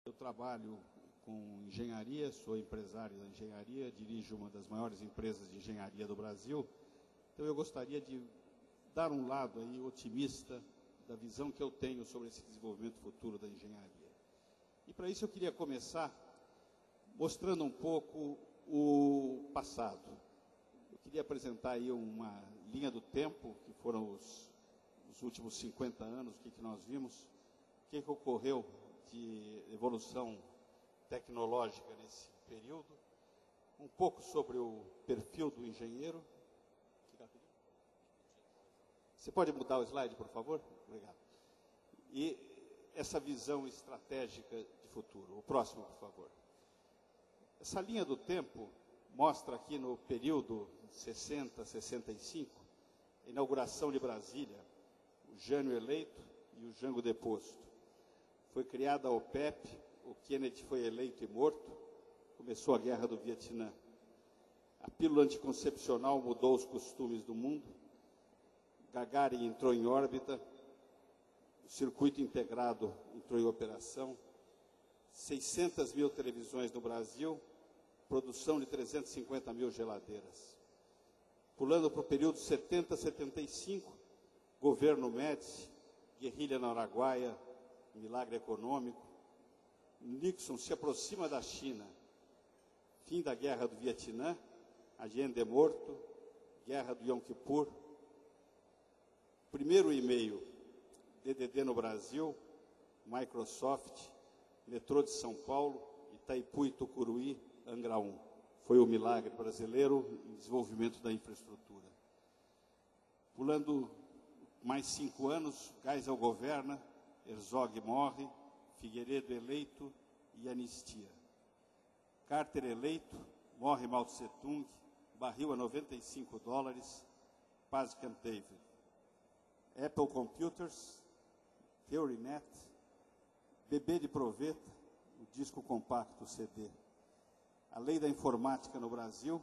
Eu trabalho com engenharia, sou empresário da engenharia, dirijo uma das maiores empresas de engenharia do Brasil. Então eu gostaria de dar um lado aí otimista da visão que eu tenho sobre esse desenvolvimento futuro da engenharia. E para isso eu queria começar mostrando um pouco o passado. Eu queria apresentar aí uma linha do tempo, que foram os últimos 50 anos, o que nós vimos, o que ocorreu de evolução tecnológica nesse período, um pouco sobre o perfil do engenheiro. Você pode mudar o slide, por favor? Obrigado. E essa visão estratégica de futuro. O próximo, por favor. Essa linha do tempo mostra aqui no período 60, 65, a inauguração de Brasília, o Jânio eleito e o Jango deposto. Foi criada a OPEP, o Kennedy foi eleito e morto, começou a Guerra do Vietnã. A pílula anticoncepcional mudou os costumes do mundo, Gagarin entrou em órbita, o circuito integrado entrou em operação, 600 mil televisões no Brasil, produção de 350 mil geladeiras. Pulando para o período 70-75, governo Médici, guerrilha no Araguaia, milagre econômico. Nixon se aproxima da China, fim da Guerra do Vietnã, Allende morto, Guerra do Yom Kippur, primeiro e-mail, DDD no Brasil, Microsoft, metrô de São Paulo, Itaipu e Tucuruí, Angra 1. Foi o milagre brasileiro em desenvolvimento da infraestrutura. Pulando mais 5 anos, Geisel governa, Herzog morre, Figueiredo eleito e anistia. Carter eleito, morre Mao Tse Tung, barril a $95, paz Camp David. Apple Computers, TheoryNet, bebê de proveta, o disco compacto CD. A lei da informática no Brasil,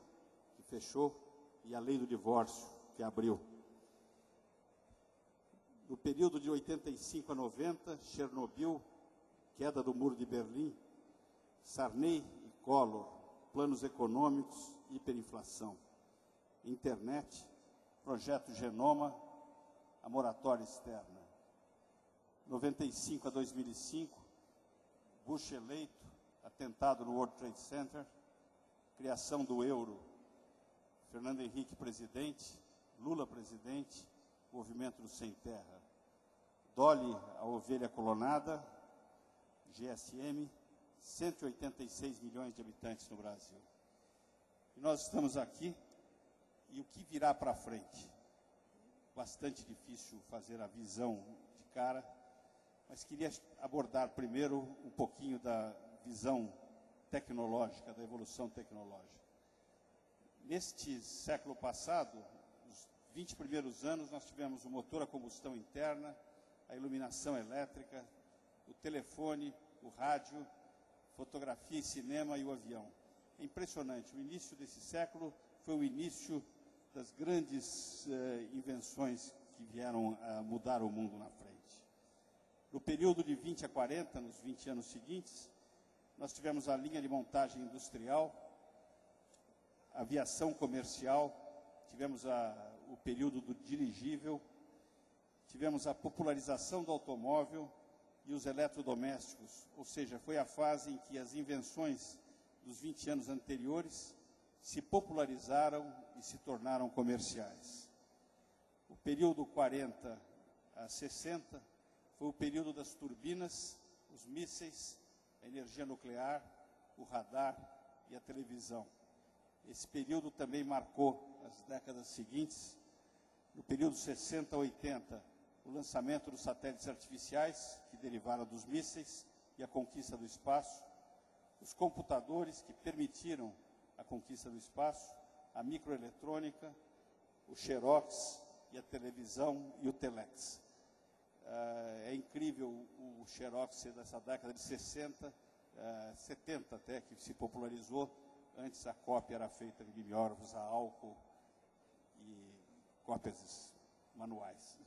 que fechou, e a lei do divórcio, que abriu. No período de 85 a 90, Chernobyl, queda do Muro de Berlim, Sarney e Collor, planos econômicos, hiperinflação. Internet, projeto Genoma, a moratória externa. 95 a 2005, Bush eleito, atentado no World Trade Center, criação do euro, Fernando Henrique presidente, Lula presidente, movimento do Sem Terra. Dolly, a ovelha clonada, GSM, 186 milhões de habitantes no Brasil. E nós estamos aqui, e o que virá para frente? Bastante difícil fazer a visão de cara, mas queria abordar primeiro um pouquinho da visão tecnológica, da evolução tecnológica. Neste século passado, nos 20 primeiros anos, nós tivemos o motor a combustão interna, a iluminação elétrica, o telefone, o rádio, fotografia e cinema e o avião. É impressionante, o início desse século foi o início das grandes invenções que vieram a mudar o mundo na frente. No período de 20 a 40, nos 20 anos seguintes, nós tivemos a linha de montagem industrial, aviação comercial, tivemos o período do dirigível, tivemos a popularização do automóvel e os eletrodomésticos, ou seja, foi a fase em que as invenções dos 20 anos anteriores se popularizaram e se tornaram comerciais. O período 40 a 60 foi o período das turbinas, os mísseis, a energia nuclear, o radar e a televisão. Esse período também marcou as décadas seguintes. No período 60 a 80, o lançamento dos satélites artificiais, que derivaram dos mísseis, e a conquista do espaço. Os computadores, que permitiram a conquista do espaço. A microeletrônica, o Xerox e a televisão e o Telex. É incrível o Xerox ser dessa década de 60, 70 até, que se popularizou. Antes a cópia era feita de mimeógrafos a álcool e cópias manuais.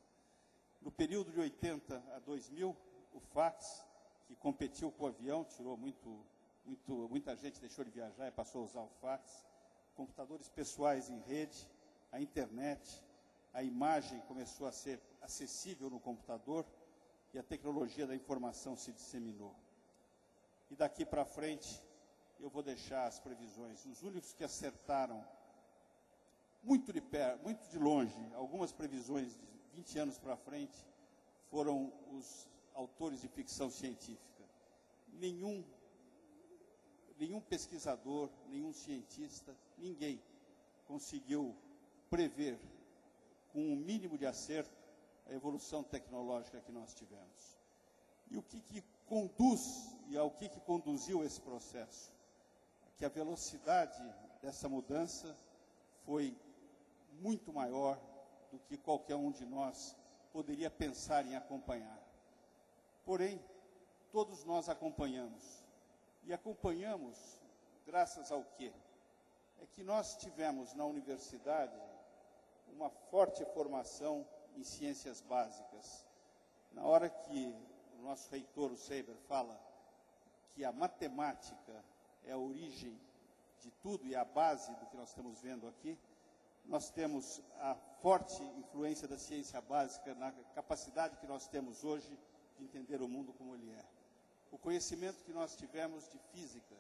No período de 80 a 2000, o fax, que competiu com o avião, tirou muita gente deixou de viajar e passou a usar o fax, computadores pessoais em rede, a internet, a imagem começou a ser acessível no computador e a tecnologia da informação se disseminou. E daqui para frente, eu vou deixar as previsões. Os únicos que acertaram muito de perto, muito de longe, algumas previsões de 20 anos para frente, foram os autores de ficção científica. Nenhum pesquisador, nenhum cientista, ninguém conseguiu prever, com um mínimo de acerto, a evolução tecnológica que nós tivemos. E o que conduz, e ao que conduziu esse processo? Que a velocidade dessa mudança foi muito maior do que qualquer um de nós poderia pensar em acompanhar. Porém, todos nós acompanhamos. E acompanhamos graças ao quê? É que nós tivemos na universidade uma forte formação em ciências básicas. Na hora que o nosso reitor, o Seiber, fala que a matemática é a origem de tudo e a base do que nós estamos vendo aqui, nós temos a forte influência da ciência básica na capacidade que nós temos hoje de entender o mundo como ele é. O conhecimento que nós tivemos de física,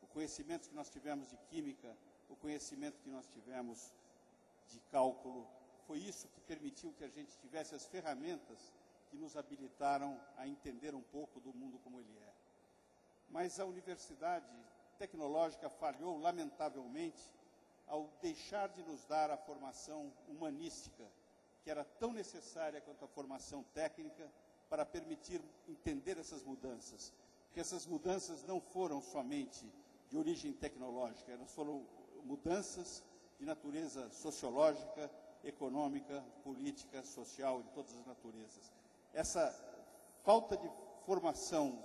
o conhecimento que nós tivemos de química, o conhecimento que nós tivemos de cálculo, foi isso que permitiu que a gente tivesse as ferramentas que nos habilitaram a entender um pouco do mundo como ele é. Mas a universidade tecnológica falhou, lamentavelmente, ao deixar de nos dar a formação humanística, que era tão necessária quanto a formação técnica, para permitir entender essas mudanças. Porque essas mudanças não foram somente de origem tecnológica, elas foram mudanças de natureza sociológica, econômica, política, social, de todas as naturezas. Essa falta de formação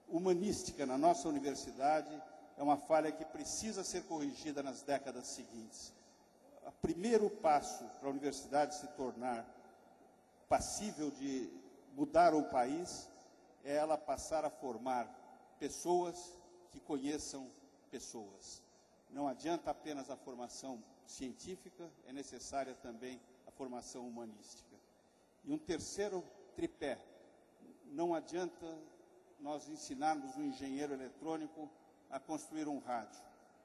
humanística na nossa universidade é uma falha que precisa ser corrigida nas décadas seguintes. O primeiro passo para a universidade se tornar passível de mudar o país é ela passar a formar pessoas que conheçam pessoas. Não adianta apenas a formação científica, é necessária também a formação humanística. E um terceiro tripé, não adianta nós ensinarmos um engenheiro eletrônico a construir um rádio.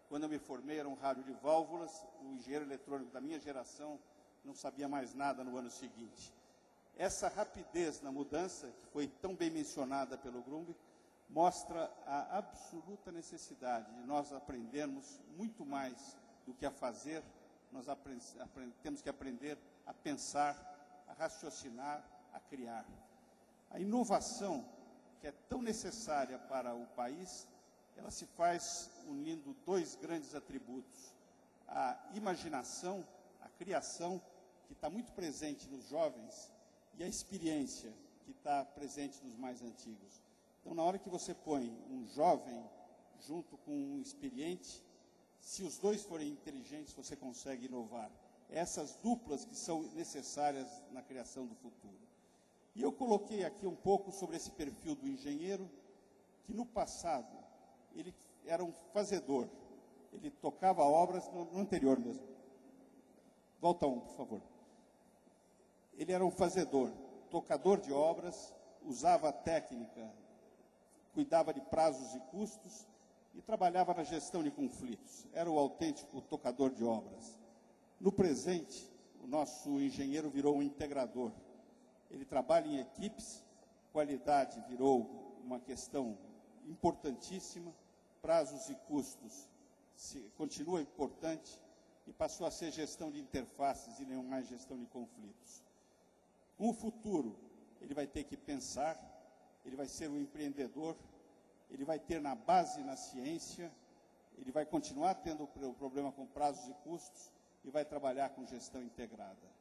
Quando eu me formei, era um rádio de válvulas, o engenheiro eletrônico da minha geração não sabia mais nada no ano seguinte. Essa rapidez na mudança, que foi tão bem mencionada pelo Grumby, mostra a absoluta necessidade de nós aprendermos muito mais do que a fazer, nós temos que aprender a pensar, a raciocinar, a criar. A inovação, que é tão necessária para o país, ela se faz unindo dois grandes atributos: a imaginação, a criação, que está muito presente nos jovens, e a experiência, que está presente nos mais antigos. Então, na hora que você põe um jovem junto com um experiente, se os dois forem inteligentes, você consegue inovar. Essas duplas que são necessárias na criação do futuro. E eu coloquei aqui um pouco sobre esse perfil do engenheiro, que no passado ele era um fazedor. Ele tocava obras no anterior mesmo. Volta um, por favor. Ele era um fazedor, tocador de obras, usava a técnica, cuidava de prazos e custos e trabalhava na gestão de conflitos. Era o autêntico tocador de obras. No presente, o nosso engenheiro virou um integrador. Ele trabalha em equipes, qualidade virou uma questão importantíssima, prazos e custos continua importante e passou a ser gestão de interfaces e não mais gestão de conflitos. Com o futuro, ele vai ter que pensar, ele vai ser um empreendedor, ele vai ter na base na ciência, ele vai continuar tendo o problema com prazos e custos e vai trabalhar com gestão integrada.